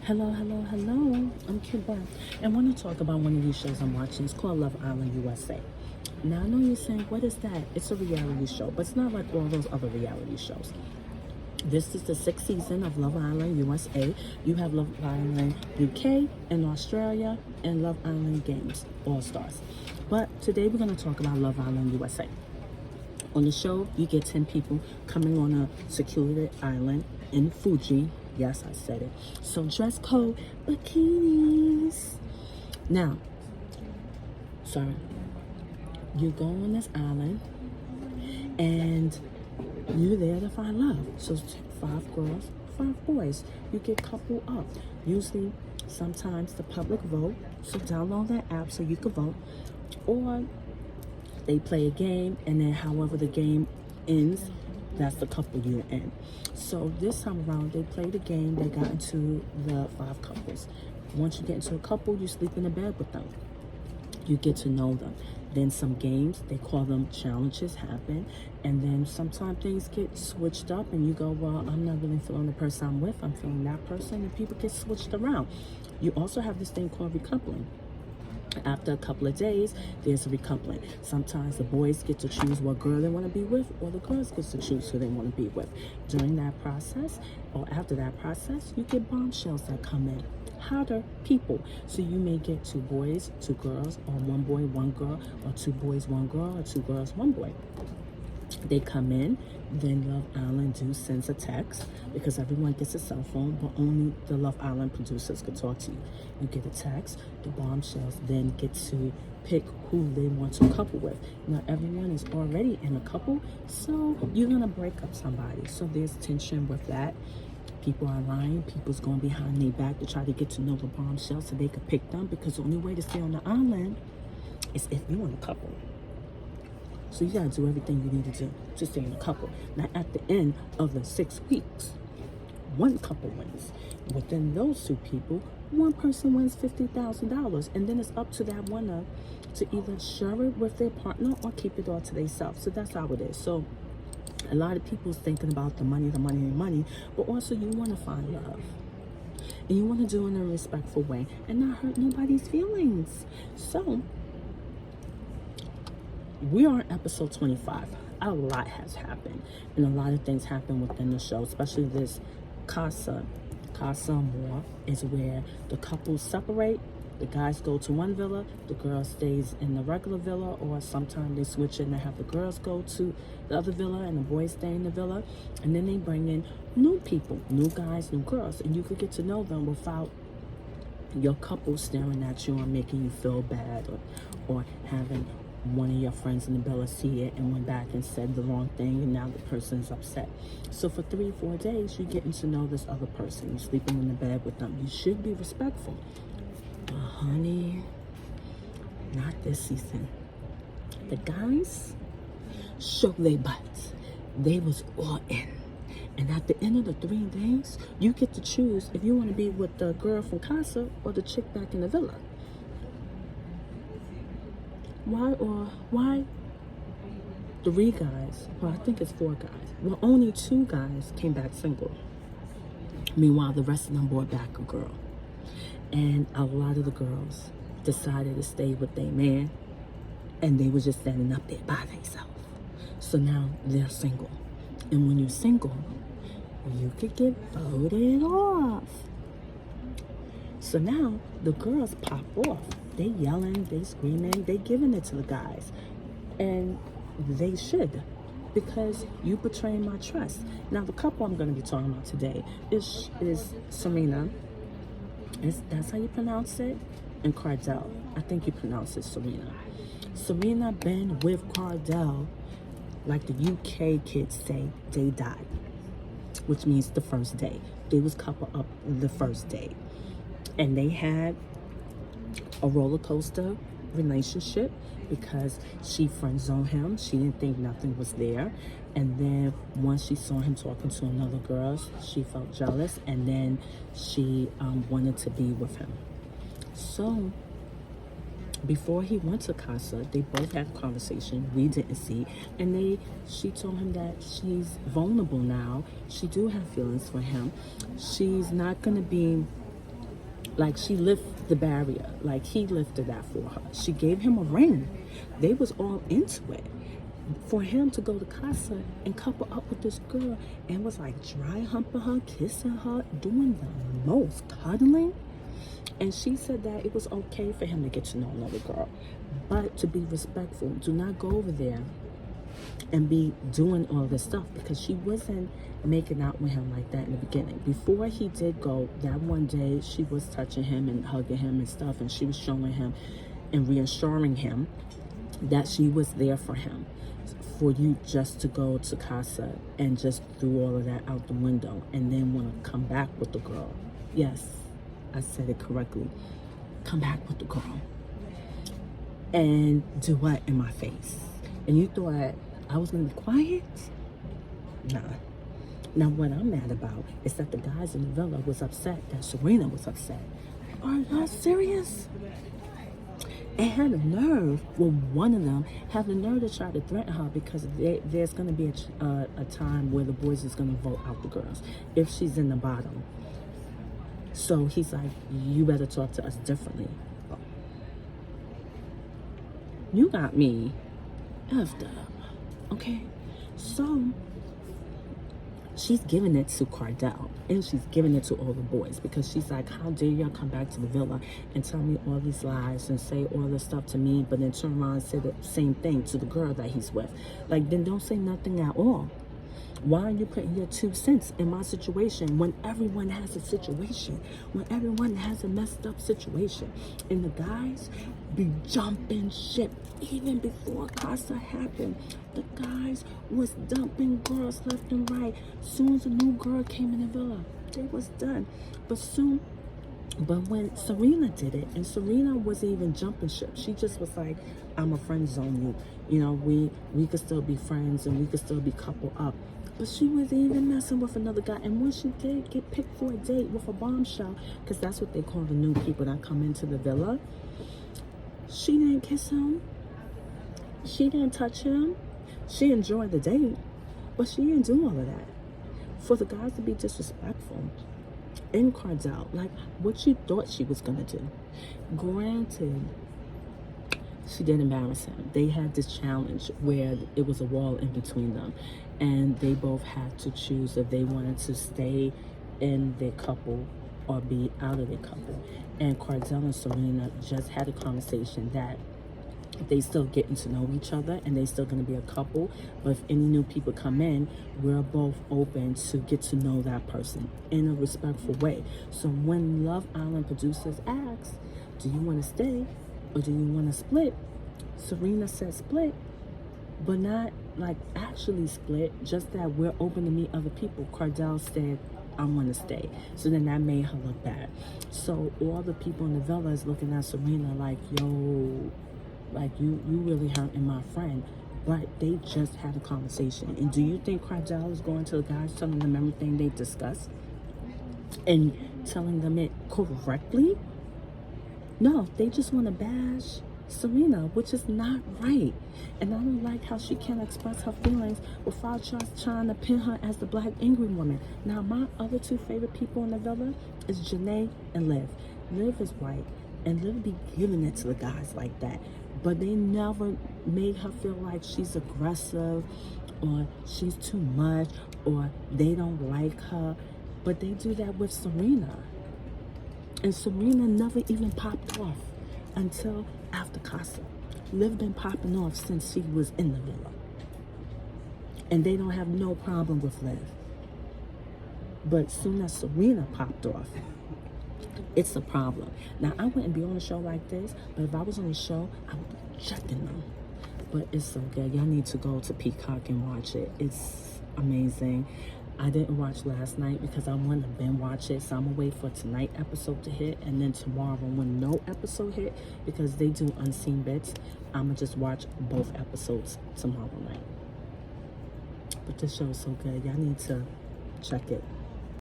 Hello, hello, hello. I'm Kid Bar. And I want to talk about one of these shows I'm watching. It's called Love Island USA. Now, I know you're saying, what is that? It's a reality show, but it's not like all those other reality shows. This is the 6th season of Love Island USA. You have Love Island UK and Australia and Love Island Games, All Stars. But today we're going to talk about Love Island USA. On the show, you get 10 people coming on a secluded island in Fuji. Yes, I said it. So dress code, bikinis. Now, sorry, you go on this island and you're there to find love. So 5 girls, 5 boys. You get coupled up. Usually, sometimes the public vote. So download that app so you can vote. Or they play a game, and then however the game ends, that's the couple you're in. So this time around, they played the game. They got into the 5 couples. Once you get into a couple, you sleep in a bed with them. You get to know them. Then some games, they call them challenges, happen. And then sometimes things get switched up and you go, well, I'm not really feeling the person I'm with. I'm feeling that person. And people get switched around. You also have this thing called recoupling. After a couple of days, there's a recoupling. Sometimes the boys get to choose what girl they want to be with, or the girls get to choose who they want to be with. During that process, or after that process, you get bombshells that come in. Hotter people. So you may get 2 boys, 2 girls, or 1 boy, 1 girl, or 2 boys, 1 girl, or 2 girls, 1 boy. They come in, then Love Island sends a text because everyone gets a cell phone, but only the Love Island producers can talk to you. You get a text, the bombshells then get to pick who they want to couple with. Now everyone is already in a couple, so you're gonna break up somebody. So there's tension with that. People are lying, people's going behind their back to try to get to know the bombshells so they can pick them, because the only way to stay on the island is if you're in a couple. So you gotta do everything you need to do to stay in a couple. Now at the end of the 6 weeks, 1 couple wins. Within those 2 people, 1 person wins $50,000, and then it's up to that winner to either share it with their partner or keep it all to themselves. So that's how it is. So a lot of people's thinking about the money, but also you want to find love. And you want to do it in a respectful way and not hurt nobody's feelings. So we are on episode 25. A lot has happened, and a lot of things happen within the show, especially this Casa Amor is where the couples separate. The guys go to one villa, the girl stays in the regular villa, or sometimes they switch it and have the girls go to the other villa and the boys stay in the villa. And then they bring in new people, new guys, new girls, and you could get to know them without your couple staring at you and making you feel bad, or having one of your friends in the villa see it and went back and said the wrong thing, and now the person's upset. So for 3 or 4 days, you're getting to know this other person. You're sleeping in the bed with them. You should be respectful. But honey, not this season. The guys show their butts. They was all in. And at the end of the 3 days, you get to choose if you want to be with the girl from Casa or the chick back in the villa. Why 3 guys, well, I think it's 4 guys, well, only 2 guys came back single. Meanwhile, the rest of them brought back a girl. And a lot of the girls decided to stay with their man, and they were just standing up there by themselves. So now they're single. And when you're single, you could get voted off. So now the girls pop off. They yelling, they screaming, they giving it to the guys. And they should, because you betraying my trust. Now the couple I'm going to be talking about today is Serena. That's how you pronounce it? And Kordell. I think you pronounce it Serena. Serena been with Kordell, like the UK kids say, they died. Which means the first day. They was couple up the first day. And they had a roller coaster relationship because she friend zoned him. She didn't think nothing was there. And then once she saw him talking to another girl, she felt jealous, and then she wanted to be with him. So before he went to Casa, they both had a conversation we didn't see, and she told him that she's vulnerable now. She do have feelings for him. She's not going to be Like, she lifted the barrier. Like, he lifted that for her. She gave him a ring. They was all into it. For him to go to Casa and couple up with this girl and was like dry humping her, kissing her, doing the most, cuddling. And she said that it was okay for him to get to know another girl, but to be respectful. Do not go over there and be doing all this stuff, because she wasn't making out with him like that in the beginning. Before he did go, that one day she was touching him and hugging him and stuff, and she was showing him and reassuring him that she was there for him. For you just to go to Casa and just throw all of that out the window and then want to come back with the girl. Yes, I said it correctly. Come back with the girl. And do what in my face? And you thought I was going to be quiet? Nah. Now, what I'm mad about is that the guys in the villa was upset that Serena was upset. Are y'all serious? And had the nerve, well, one of them had the nerve to try to threaten her, because there's going to be a time where the boys is going to vote out the girls if she's in the bottom. So he's like, you better talk to us differently. You got me effed up, okay? So she's giving it to Kordell, and she's giving it to all the boys, because she's like, how dare y'all come back to the villa and tell me all these lies and say all this stuff to me, but then turn around and say the same thing to the girl that he's with. Like, then don't say nothing at all. Why are you putting your 2 cents in my situation when everyone has a situation, when everyone has a messed up situation? And the guys be jumping ship. Even before Casa happened, the guys was dumping girls left and right. Soon as a new girl came in the villa, they was done. But when Serena did it, and Serena wasn't even jumping ship, she just was like, I'm a friend zone you. You know, we could still be friends and we could still be coupled up. But she wasn't even messing with another guy. And when she did get picked for a date with a bombshell, because that's what they call the new people that come into the villa, she didn't kiss him. She didn't touch him. She enjoyed the date, but she didn't do all of that. For the guys to be disrespectful in Kordell, like what you thought she was going to do. Granted, she did embarrass him. They had this challenge where it was a wall in between them, and they both had to choose if they wanted to stay in their couple or be out of their couple. And Kordell and Serena just had a conversation that they still getting to know each other and they still going to be a couple, but if any new people come in, we're both open to get to know that person in a respectful way. So when Love Island producers ask, do you want to stay or do you want to split? Serena said split, but not like actually split, just that we're open to meet other people. Kordell said, I want to stay. So then that made her look bad. So all the people in the villa is looking at Serena like, yo, like you really hurting my friend. But they just had a conversation. And do you think Kordell is going to the guys telling them everything they discussed and telling them it correctly? No, they just want to bash Serena, which is not right. And I don't like how she can't express her feelings without just trying to pin her as the black angry woman. Now, my other 2 favorite people in the villa is Janae and Liv. Liv is white, and Liv be giving it to the guys like that. But they never made her feel like she's aggressive or she's too much or they don't like her. But they do that with Serena. And Serena never even popped off until after Casa. Liv been popping off since she was in the villa. And they don't have no problem with Liv. But soon as Serena popped off, it's a problem. Now, I wouldn't be on a show like this, but if I was on a show, I would be checking them. But it's so good. Y'all need to go to Peacock and watch it. It's amazing. I didn't watch last night because I wanted to binge watch it, so I'm gonna wait for tonight's episode to hit, and then tomorrow when no episode hit, because they do unseen bits, I'm gonna just watch both episodes tomorrow night. But this show is so good. Y'all need to check it.